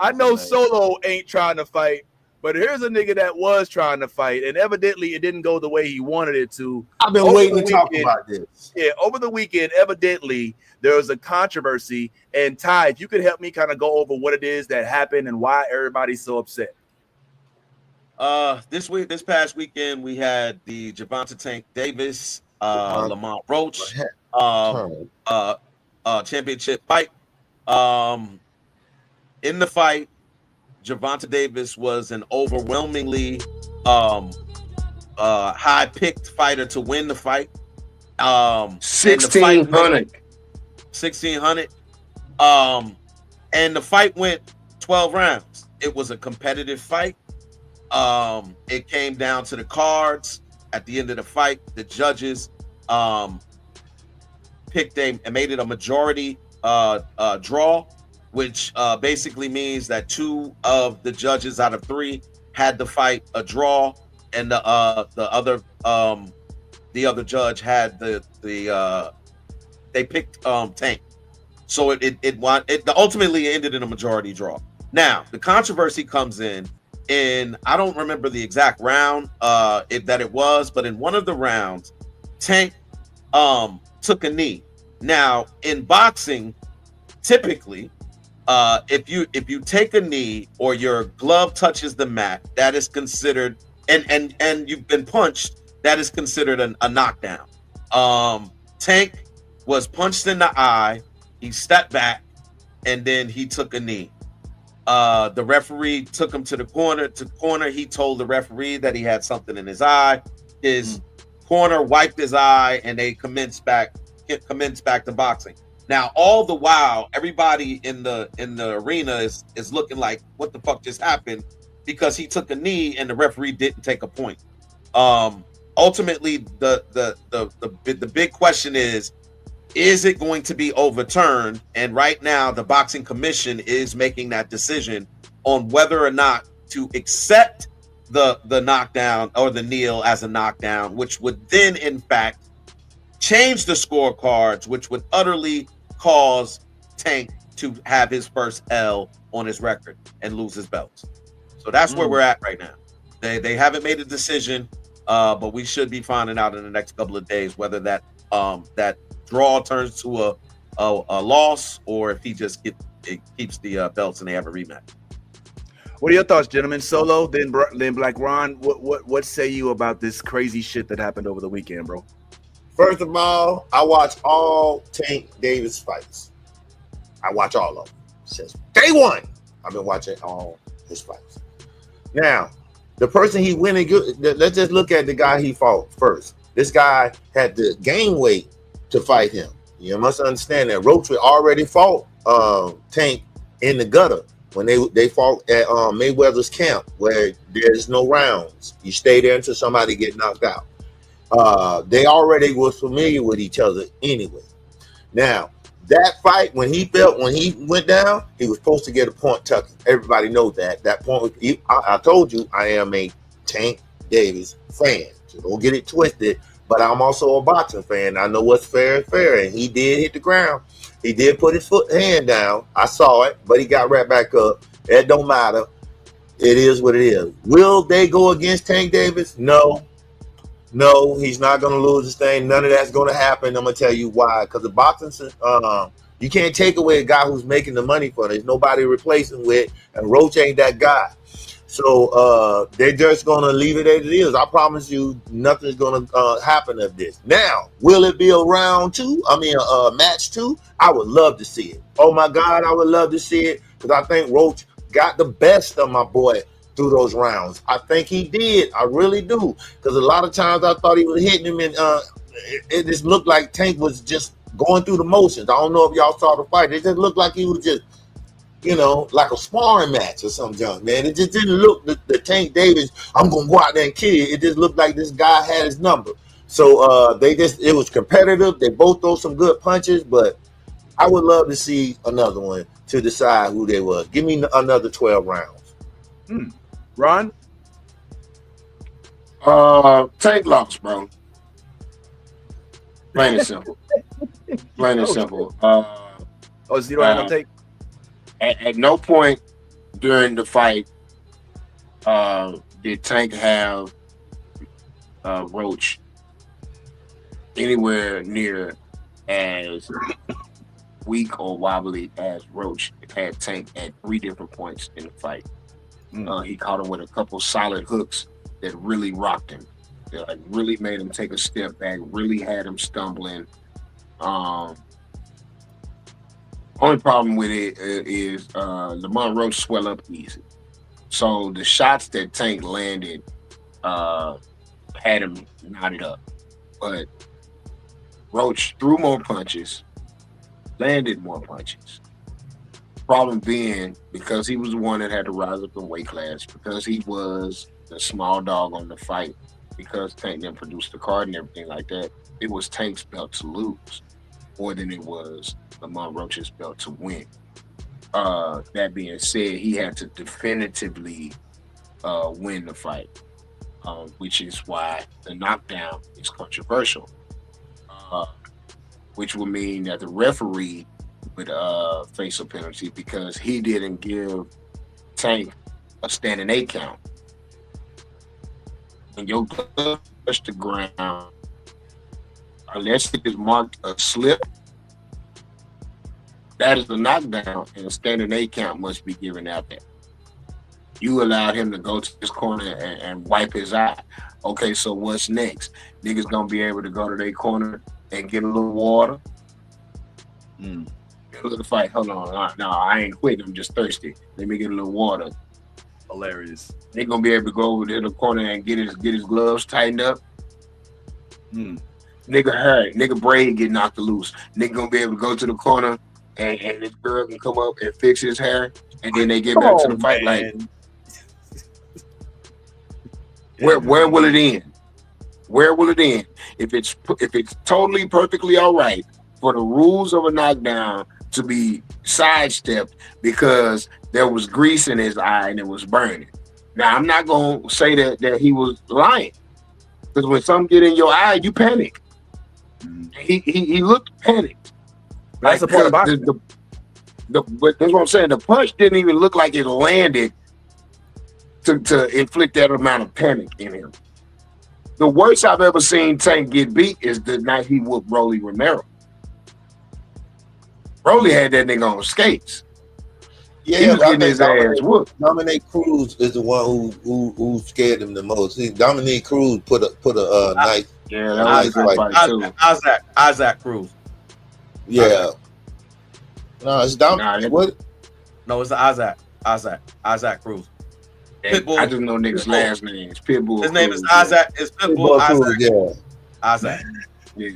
I know Solo ain't trying to fight, but here's a nigga that was trying to fight, and evidently it didn't go the way he wanted it to. I've been waiting to talk about this. Yeah, over the weekend, evidently there was a controversy. And Ty, if you could help me kind of go over what it is that happened and why everybody's so upset. This past weekend, we had the Gervonta Tank Davis, Lamont Roach, championship fight. In the fight, Gervonta Davis was an overwhelmingly high-picked fighter to win the fight. 1,600. 1,600. And the fight went 12 rounds. It was a competitive fight. It came down to the cards. At the end of the fight, the judges made it a majority draw, which basically means that 2 of the judges out of 3 had the fight a draw, and the other judge had they picked Tank. So it ultimately ended in a majority draw. Now the controversy comes in I don't remember the exact round that it was, but in one of the rounds, Tank took a knee. Now in boxing, typically, if you take a knee or your glove touches the mat, that is considered, and you've been punched, that is considered a knockdown. Tank was punched in the eye. He stepped back, and then he took a knee. The referee took him to the corner. He told the referee that he had something in his eye. His corner wiped his eye, and they commenced back to boxing. Now, all the while, everybody in the arena is looking like, what the fuck just happened? Because he took a knee and the referee didn't take a point. Ultimately, the big question is it going to be overturned? And right now, the Boxing Commission is making that decision on whether or not to accept the knockdown or the kneel as a knockdown, which would then, in fact, change the scorecards, which would utterly cause Tank to have his first L on his record and lose his belts. So that's where we're at right now. They haven't made a decision, but we should be finding out in the next couple of days whether that draw turns to a loss or if he just keeps the belts and they have a rematch. What are your thoughts, gentlemen? Solo, then Black Ron. What say you about this crazy shit that happened over the weekend, bro? First of all, I watch all Tank Davis fights. I watch all of them since day one. I've been watching all his fights. Now, the person he went against, let's just look at the guy he fought first. This guy had to gain weight to fight him. You must understand that Roach already fought Tank in the gutter when they fought at Mayweather's camp where there's no rounds. You stay there until somebody get knocked out. They already was familiar with each other anyway. Now, that fight, when he went down, he was supposed to get a point tucking. Everybody knows that. That point, I told you, I am a Tank Davis fan. So don't get it twisted. But I'm also a boxing fan. I know what's fair is fair. And he did hit the ground. He did put his hand down. I saw it, but he got right back up. It don't matter. It is what it is. Will they go against Tank Davis? No. No, he's not going to lose this thing. None of that's going to happen. I'm going to tell you why. Because the boxing, you can't take away a guy who's making the money for it. There's nobody replacing with, and Roach ain't that guy. So they're just going to leave it as it is. I promise you, nothing's going to happen of this. Now, will it be a round 2? I mean, a match 2? I would love to see it. Oh, my God, I would love to see it because I think Roach got the best of my boy through those rounds. I think he did. I really do. Because a lot of times I thought he was hitting him and it just looked like Tank was just going through the motions. I don't know if y'all saw the fight. It just looked like he was just, like a sparring match or some junk, man. It just didn't look the Tank Davis, I'm going to go out there and kill you. It just looked like this guy had his number. So it was competitive. They both threw some good punches, but I would love to see another one to decide who they was. Give me another 12 rounds. Ron? Tank lost, bro. Plain and simple. Plain and simple. So you don't have no take? At no point during the fight, did Tank have Roach anywhere near as weak or wobbly as Roach had Tank at 3 different points in the fight. He caught him with a couple solid hooks that really rocked him. That like really made him take a step back, really had him stumbling. Only problem with it is Lamont Roach swell up easy. So the shots that Tank landed had him knotted up. But Roach threw more punches, landed more punches. Problem being, because he was the one that had to rise up in weight class, because he was the small dog on the fight, because Tank didn't produce the card and everything like that, it was Tank's belt to lose more than it was Lamont Roach's belt to win. That being said, he had to definitively win the fight, which is why the knockdown is controversial, which would mean that the referee would face a penalty because he didn't give Tank a standing 8 count. When your glove touch the ground, unless it is marked a slip, that is a knockdown, and a standing 8 count must be given out there. You allowed him to go to his corner and wipe his eye. Okay, so what's next? Niggas gonna be able to go to their corner and get a little water. Look at the fight. Hold on. No, I ain't quitting. I'm just thirsty. Let me get a little water. Hilarious. They gonna be able to go over to the corner and get his gloves tightened up. Nigga hurt. Nigga braid get knocked loose. Nigga gonna be able to go to the corner and this girl can come up and fix his hair, and then they get back to the fight. Man. Like, where will it end? Where will it end? If it's totally perfectly all right for the rules of a knockdown to be sidestepped because there was grease in his eye and it was burning. Now I'm not gonna say that he was lying, because when something get in your eye, you panic. He looked panicked. That's the part about it. But that's what I'm saying. The punch didn't even look like it landed to inflict that amount of panic in him. The worst I've ever seen Tank get beat is the night he whooped Rolly Romero. Rolly had that nigga on skates. Yeah, he was getting his ass whooped. Dominic Cruz is the one who scared him the most. See, Dominic Cruz put a nice. Yeah, that was a good fight too. Isaac Cruz. Yeah. No, it's Dominic. What? No, it's Isaac Cruz. Pitbull. I just know niggas' last names. Pitbull. His name is Isaac. It's Pitbull. Isaac. Yeah. Isaac. Yeah.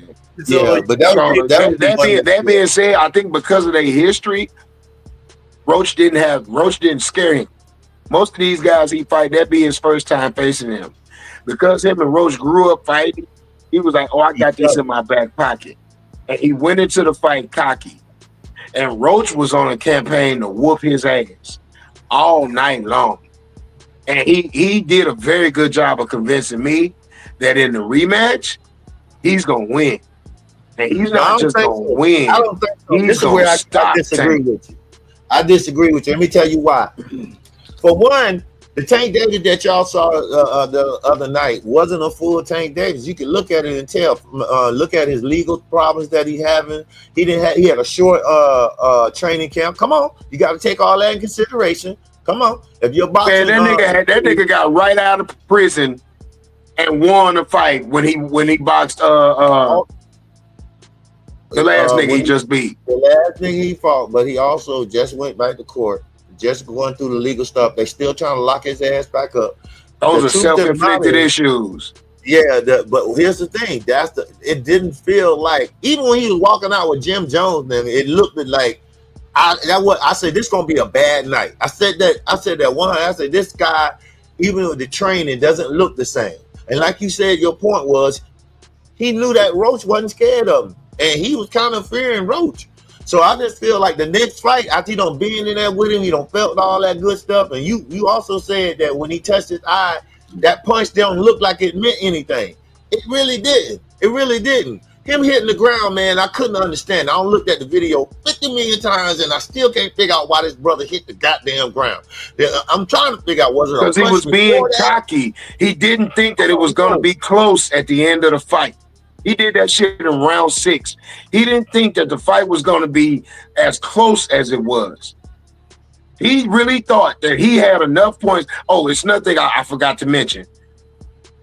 Yeah, but that being said, I think because of their history, Roach didn't scare him. Most of these guys he fight, that be his first time facing him. Because him and Roach grew up fighting, he was like, oh, I got this in my back pocket. And he went into the fight cocky. And Roach was on a campaign to whoop his ass all night long. And he did a very good job of convincing me that in the rematch, he's going to win. And he's not just going to win. I don't think so. This is where I disagree with you. I disagree with you. Let me tell you why. For one, the Tank Davis that y'all saw the other night wasn't a full Tank Davis. You can look at it and tell. Look at his legal problems that he having. He had a short training camp. Come on, you got to take all that in consideration. Come on, if you're boxing, that nigga got right out of prison and won a fight when he boxed the last nigga he just beat. The last nigga he fought, but he also just went back to court. Just going through the legal stuff. They still trying to lock his ass back up. Those are self-inflicted issues. Yeah, but here's the thing. It didn't feel like, even when he was walking out with Jim Jones, then it looked like I said this gonna be a bad night. I said that this guy, even with the training, doesn't look the same. And like you said, your point was he knew that Roach wasn't scared of him, and he was kind of fearing Roach. So I just feel like the next fight, after he done being in there with him, he done felt all that good stuff. And you also said that when he touched his eye, that punch don't look like it meant anything. It really didn't. It really didn't. him hitting the ground, man, I couldn't understand. I don't looked at the video 50 million times, and I still can't figure out why this brother hit the goddamn ground. I'm trying to figure out, was it a Because he punch was being before that? cocky. He didn't think that it was going to be close at the end of the fight. He did that shit in round 6. He didn't think that the fight was going to be as close as it was. He really thought that he had enough points. Oh, it's nothing I forgot to mention.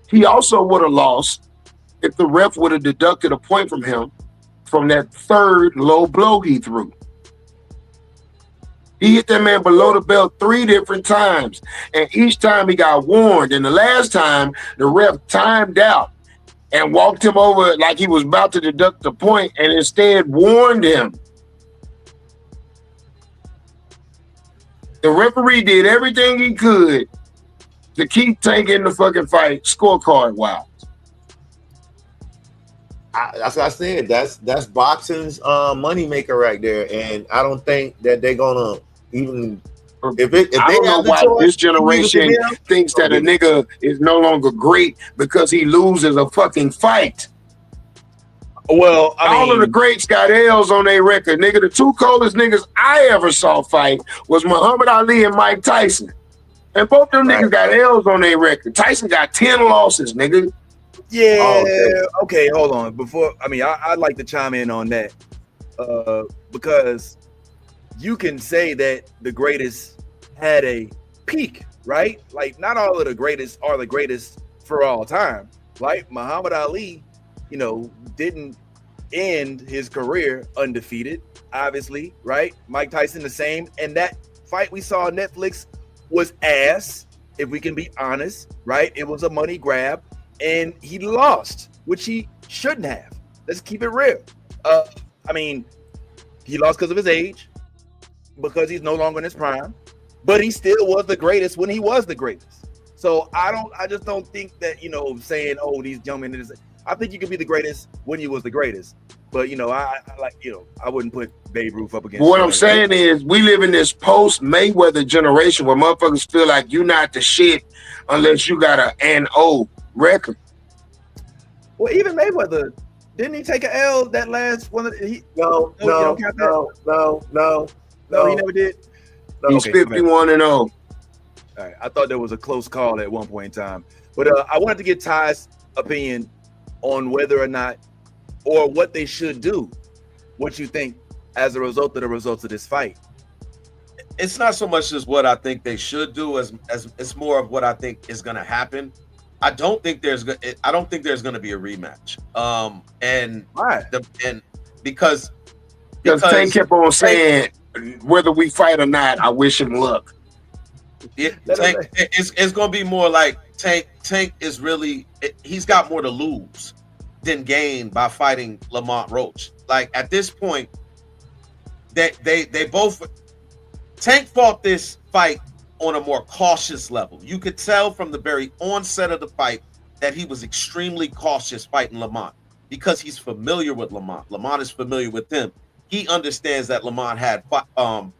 He also would have lost if the ref would have deducted a point from him from that third low blow he threw. He hit that man below the belt 3 different times, and each time he got warned. And the last time, the ref timed out and walked him over like he was about to deduct the point, and instead warned him. The referee did everything he could to keep Tank in the fucking fight, scorecard wise. That's what I said. That's boxing's moneymaker right there, and I don't think that they're gonna even. If I don't know why this generation thinks that a nigga is no longer great because he loses a fucking fight. Well, all of the greats got L's on their record, nigga. The 2 coldest niggas I ever saw fight was Muhammad Ali and Mike Tyson, and both them niggas got L's on their record. Tyson got 10 losses, nigga. Yeah. Okay. Hold on. Before, I'd like to chime in on that because you can say that the greatest had a peak, right? Like, not all of the greatest are the greatest for all time. Like Muhammad Ali, didn't end his career undefeated, obviously, right? Mike Tyson the same. And that fight we saw on Netflix was ass, if we can be honest, right? It was a money grab. And he lost, which he shouldn't have. Let's keep it real. He lost because of his age, because he's no longer in his prime, but he still was the greatest when he was the greatest. So I just don't think that, saying, oh, these young men, I think you can be the greatest when you was the greatest. But, I wouldn't put Babe Ruth up against. What I'm saying is, we live in this post-Mayweather generation where motherfuckers feel like you're not the shit unless you got an NO record. Well, even Mayweather, didn't he take an L that last one? No, he never did. He's 51-0. All right, I thought there was a close call at one point in time, but I wanted to get Ty's opinion on whether or not, or what they should do. What you think as a result of the results of this fight? It's not so much as what I think they should do as it's more of what I think is going to happen. I don't think there's going to be a rematch. And why? Because Tank kept on saying, whether we fight or not, I wish him luck. It's going to be more like Tank is really, he's got more to lose than gain by fighting Lamont Roach. Like, at this point, they both, Tank fought this fight on a more cautious level. You could tell from the very onset of the fight that he was extremely cautious fighting Lamont because he's familiar with Lamont. Lamont is familiar with him. He understands that Lamont had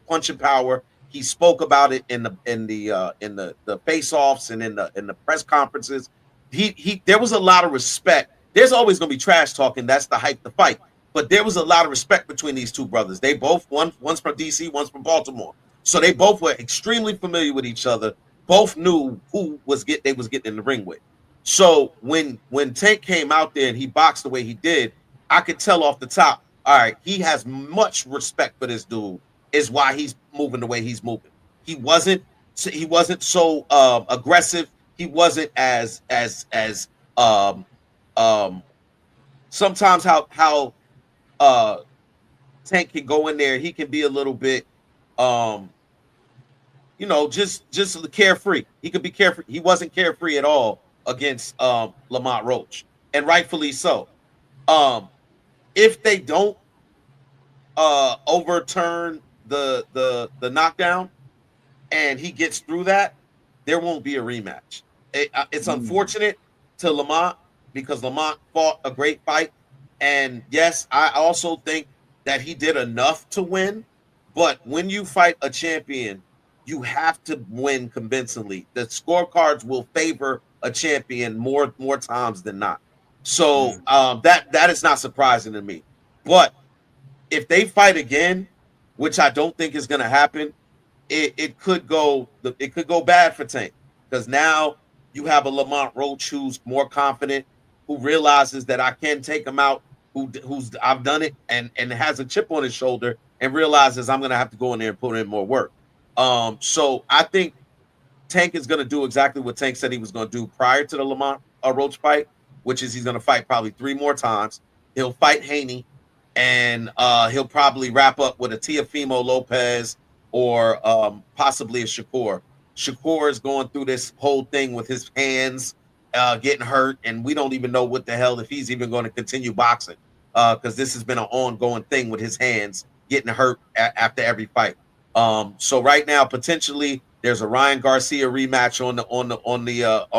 punching power. He spoke about it in the face-offs and in the press conferences. There was a lot of respect. There's always going to be trash talking. That's the hype to fight. But there was a lot of respect between these two brothers. They both, one's from DC, one's from Baltimore. So they both were extremely familiar with each other. Both knew who they was getting in the ring with. So when Tank came out there and he boxed the way he did, I could tell off the top, all right, he has much respect for this dude, is why he's moving the way he's moving. He wasn't so aggressive. He wasn't as sometimes how Tank can go in there, he can be a little bit just carefree. He could be carefree. He wasn't carefree at all against Lamont Roach, and rightfully so. If they don't overturn the knockdown and he gets through that, there won't be a rematch. It's unfortunate to Lamont because Lamont fought a great fight, and yes, I also think that he did enough to win. But when you fight a champion, you have to win convincingly. The scorecards will favor a champion more times than not. So that is not surprising to me. But if they fight again, which I don't think is going to happen, it could go bad for Tank, because now you have a Lamont Roach who's more confident, who realizes that I can take him out, who's I've done it, and has a chip on his shoulder, and realizes I'm going to have to go in there and put in more work. So I think Tank is going to do exactly what Tank said he was going to do prior to the Lamont Roach fight, which is he's going to fight probably 3 more times. He'll fight Haney, and he'll probably wrap up with a Teofimo Lopez or possibly a Shakur. Shakur is going through this whole thing with his hands getting hurt, and we don't even know what the hell if he's even going to continue boxing, because this has been an ongoing thing with his hands getting hurt after every fight. So right now, potentially, there's a Ryan Garcia rematch on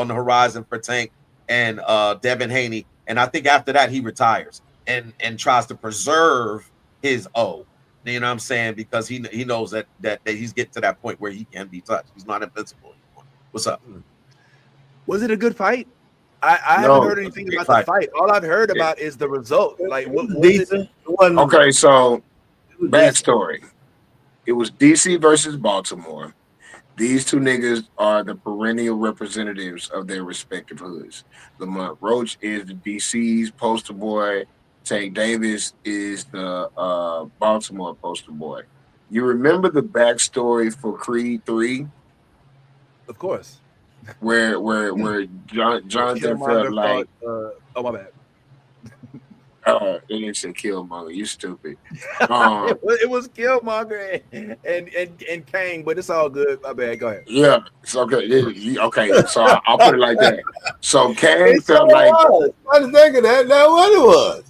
the horizon for Tank and Devin Haney, and I think after that he retires and tries to preserve his O. You know what I'm saying? Because he knows that he's getting to that point where he can be touched. He's not invincible anymore. What's up? Was it a good fight? I haven't heard anything about the fight. All I've heard about is the result. Like, what was it? Okay, so backstory. It was DC versus Baltimore. These two niggas are the perennial representatives of their respective hoods. Lamont Roach is the DC's poster boy. Tank Davis is the Baltimore poster boy. You remember the backstory for Creed 3? Of course. Where Jonathan felt like oh my bad. They didn't say Killmonger. You stupid. It was Killmonger and Kang, but it's all good. My bad. Go ahead. Yeah, it's okay. Okay, so I'll put it like that. So Kang felt like I was thinking that. That's what it was.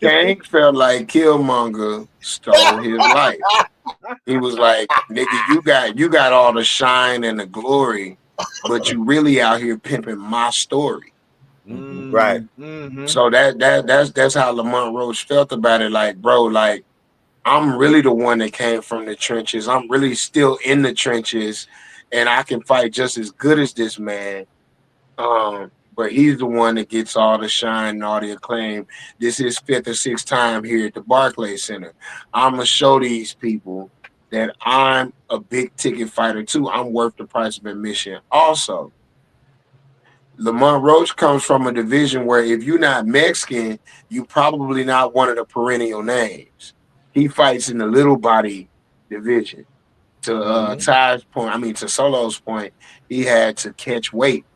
Kang felt like Killmonger stole his life. He was like, "Nigga, you got all the shine and the glory, but you really out here pimping my story." Right. Mm-hmm. So that's how Lamont Roach felt about it. Like, bro, like I'm really the one that came from the trenches. I'm really still in the trenches, and I can fight just as good as this man. But he's the one that gets all the shine and all the acclaim. This is 5th or 6th time here at the Barclays Center. I'm gonna show these people that I'm a big ticket fighter too. I'm worth the price of admission. Also, Lamont Roach comes from a division where if you're not Mexican, you probably not one of the perennial names. He fights in the little body division. To Ty's point, to Solo's point, he had to catch weight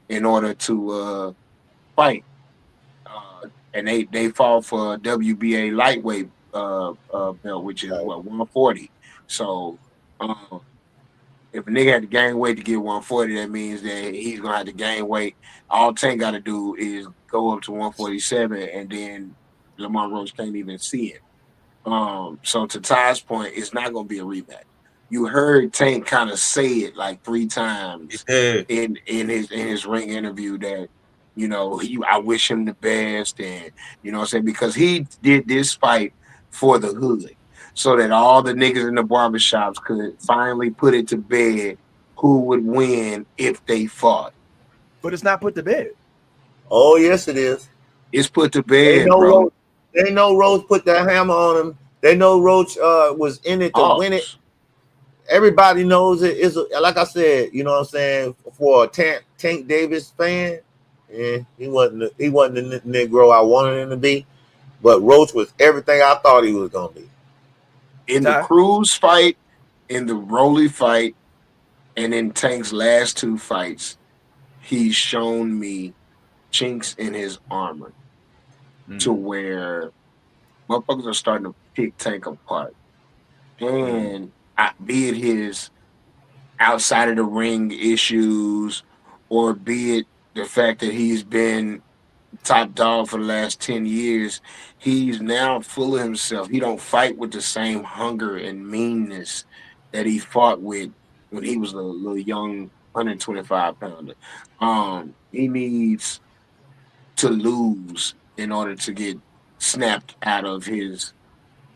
in order to fight. And they fought for a WBA lightweight belt, which is 140. So if a nigga had to gain weight to get 140, that means that he's gonna have to gain weight. All Tank got to do is go up to 147, and then Lamont Roach can't even see it. So to Ty's point, it's not gonna be a rematch. You heard Tank kind of say it like 3 times in his ring interview that I wish him the best, and what I'm saying, because he did this fight for the hood, so that all the niggas in the barbershops could finally put it to bed who would win if they fought. But it's not put to bed. Oh, yes, it is. It's put to bed, bro. They know Roach put that hammer on him. They know Roach was in it to win it. Everybody knows it. Is like I said, you know what I'm saying, for a Tank Davis fan, he wasn't the Negro I wanted him to be, but Roach was everything I thought he was gonna be. In the Cruz fight, in the Rolly fight, and in Tank's last 2 fights, he's shown me chinks in his armor to where motherfuckers are starting to pick Tank apart. And be it his outside of the ring issues, or be it the fact that he's been top dog for the last 10 years, he's now full of himself. He don't fight with the same hunger and meanness that he fought with when he was a little young 125 pounder. He needs to lose in order to get snapped out of his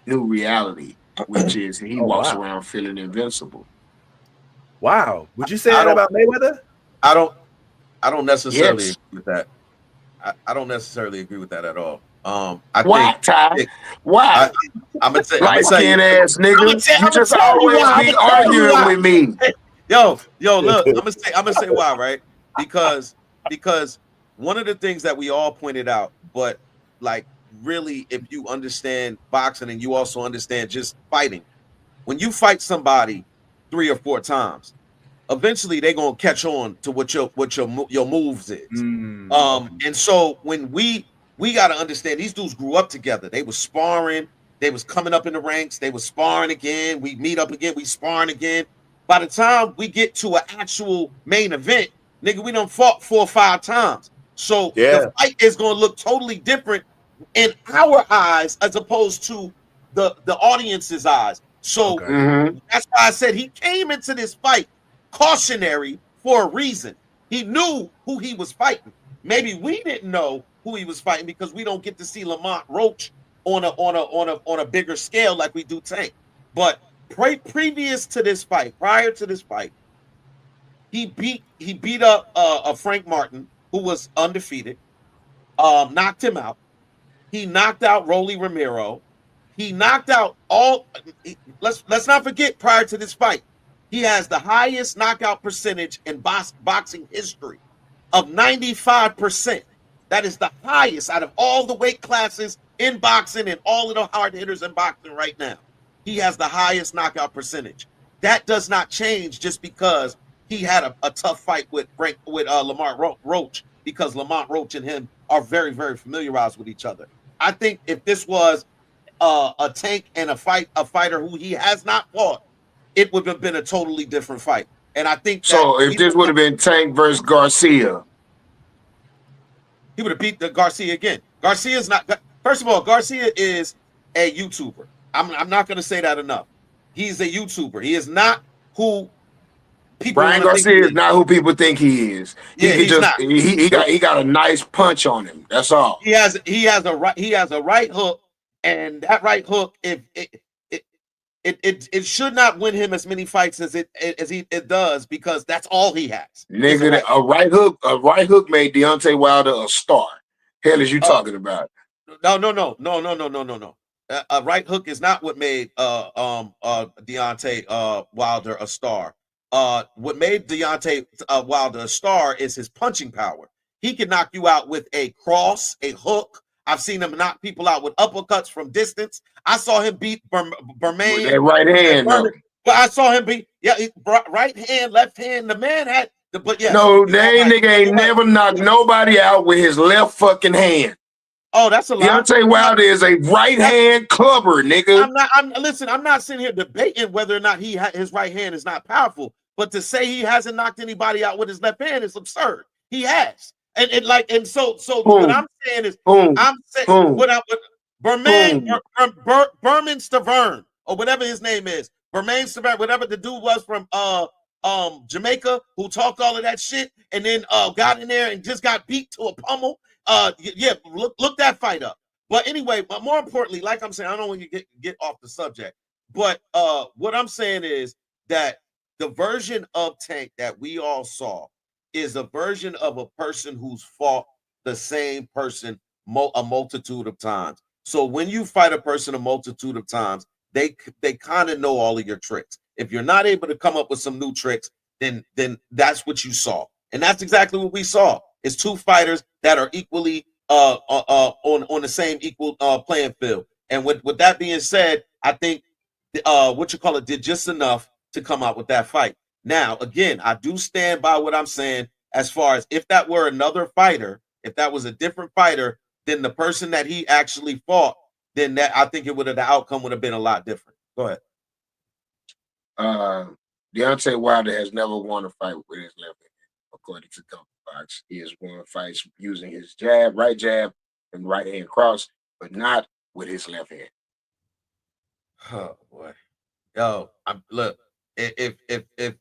new reality, which is he walks around feeling invincible. Wow. Would you say that about Mayweather? I don't necessarily agree with that. I don't necessarily agree with that at all. I Why, think Ty? it, Why? I'm gonna tell Light you. skinned ass nigga. You just I'm always be gonna tell you arguing why. with me. Yo, look, I'm gonna say why, right? Because one of the things that we all pointed out, but like really, if you understand boxing and you also understand just fighting, when you fight somebody 3 or 4 times, eventually they're gonna catch on to what your moves is. And so when we got to understand these dudes grew up together. They was sparring, they was coming up in the ranks, they was sparring again. We meet up again, we sparring again. By the time we get to an actual main event, nigga, we done fought 4 or 5 times. So the Yeah. fight is gonna look totally different in our eyes as opposed to the audience's eyes. So Okay. Mm-hmm. that's why I said he came into this fight cautionary for a reason. He knew who he was fighting. Maybe we didn't know who he was fighting because we don't get to see Lamont Roach on a bigger scale like we do Tank. But previous to this fight, prior to this fight, he beat up a Frank Martin who was undefeated. Knocked him out. He knocked out Rolly Romero. He knocked out all. Let's not forget. Prior to this fight, he has the highest knockout percentage in boxing history of 95%. That is the highest out of all the weight classes in boxing and all of the hard hitters in boxing right now. He has the highest knockout percentage. That does not change just because he had a tough fight with Lamont Roach, because Lamont Roach and him are very, very familiarized with each other. I think if this was a Tank and a fighter who he has not fought, it would have been a totally different fight. And I think that So if this would have been Tank versus Garcia, he would have beat the Garcia again. Garcia's not. First of all, Garcia is a YouTuber. I'm not going to say that enough. He's a YouTuber. He is not who people Brian want to think he Garcia is is. not who people think he is. He Yeah, could he's just not. he got a nice punch on him. That's all. He has a right hook, and that right hook, if it should not win him as many fights as it does, because that's all he has is a Nigga, right hook. a right hook made Deontay Wilder a star. Hell is you Uh, talking about? no. A right hook is not what made Deontay Wilder a star. What made Deontay Wilder a star is his punching power. He can knock you out with a cross, a hook. I've seen him knock people out with uppercuts from distance. I saw him beat With Bermain that right and hand Berman. though. But I saw him beat, yeah, right hand, left hand. The man had but yes, No, you're they right. nigga ain't You're right. never knocked nobody out with his left fucking hand. Oh, that's a lie. Deontay Wilder is a right hand clubber, nigga. Listen. I'm not sitting here debating whether or not his right hand is not powerful. But to say he hasn't knocked anybody out with his left hand is absurd. He has, and so what Boom, I'm saying is, boom, I'm saying boom, what Bermain boom. Berman Stavern, or whatever his name is, Bermain Stavern, whatever the dude was from Jamaica, who talked all of that shit and then got in there and just got beat to a pummel. Yeah, look that fight up. But anyway, but more importantly, like I'm saying, I don't want you to get off the subject. But what I'm saying is that the version of Tank that we all saw is a version of a person who's fought the same person a multitude of times. So when you fight a person a multitude of times, they kind of know all of your tricks. If you're not able to come up with some new tricks, then that's what you saw, and that's exactly what we saw. It's two fighters that are equally on the same equal playing field. And with that being said, I think did just enough to come out with that fight. Now, again, I do stand by what I'm saying as far as if that were another fighter, if that was a different fighter than the person that he actually fought, then that I think the outcome would have been a lot different. Go ahead. Uh, Deontay Wilder has never won a fight with his left hand, according to Box. He has won fights using his right jab, and right hand cross, but not with his left hand. Oh boy, yo, look. If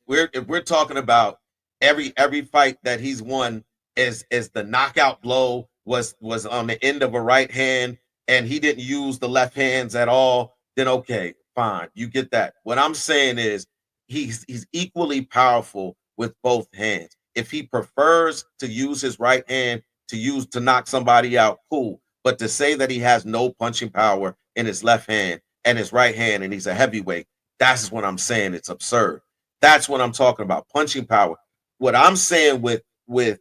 we're talking about every fight that he's won as the knockout blow was on the end of a right hand and he didn't use the left hands at all, then okay, fine, you get that. What I'm saying is he's equally powerful with both hands. If he prefers to use his right hand, to use to knock somebody out, cool. But to say that he has no punching power in his left hand and his right hand, and he's a heavyweight, that's what I'm saying. It's absurd. That's what I'm talking about. Punching power. What I'm saying with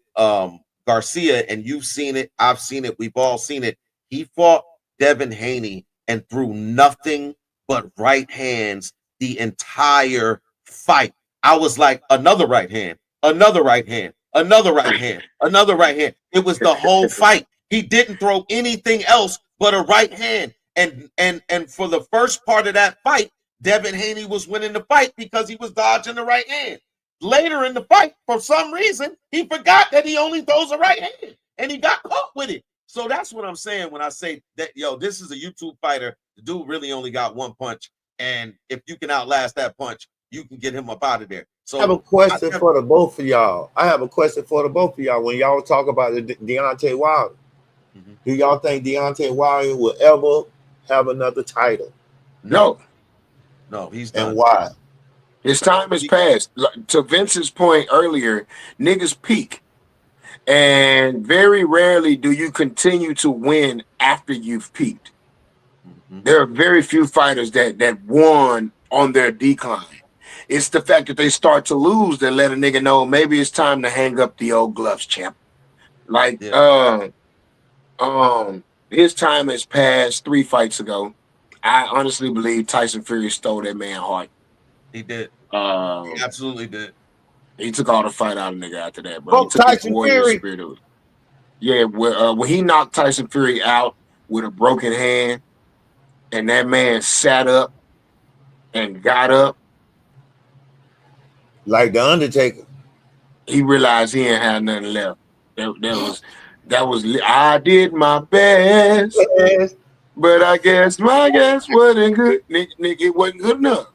Garcia, and you've seen it, I've seen it, we've all seen it. He fought Devin Haney and threw nothing but right hands the entire fight. I was like, another right hand, another right hand, another right hand, another right hand. It was the whole fight. He didn't throw anything else but a right hand. And for the first part of that fight, Devin Haney was winning the fight because he was dodging the right hand. Later in the fight, for some reason, he forgot that he only throws a right hand, and he got caught with it. So that's what I'm saying when I say that, this is a YouTube fighter. The dude really only got one punch, and if you can outlast that punch, you can get him up out of there. So I have a question for the both of y'all. When y'all talk about the Deontay Wilder, do y'all think Deontay Wilder will ever have another title? No, he's done. And why? His time has passed. To Vince's point earlier, niggas peak. And very rarely do you continue to win after you've peaked. There are very few fighters that won on their decline. It's the fact that they start to lose that let a nigga know maybe it's time to hang up the old gloves, champ. Like, his time has passed 3 fights ago. I honestly believe Tyson Fury stole that man's heart. He did. He absolutely did. He took all the fight out of the nigga after that, bro. He took Tyson Fury. Spirit. Yeah, when he knocked Tyson Fury out with a broken hand, and that man sat up and got up like the Undertaker, he realized he ain't had nothing left. That was. I did my best, but I guess my guess wasn't good. Nigga, it wasn't good enough.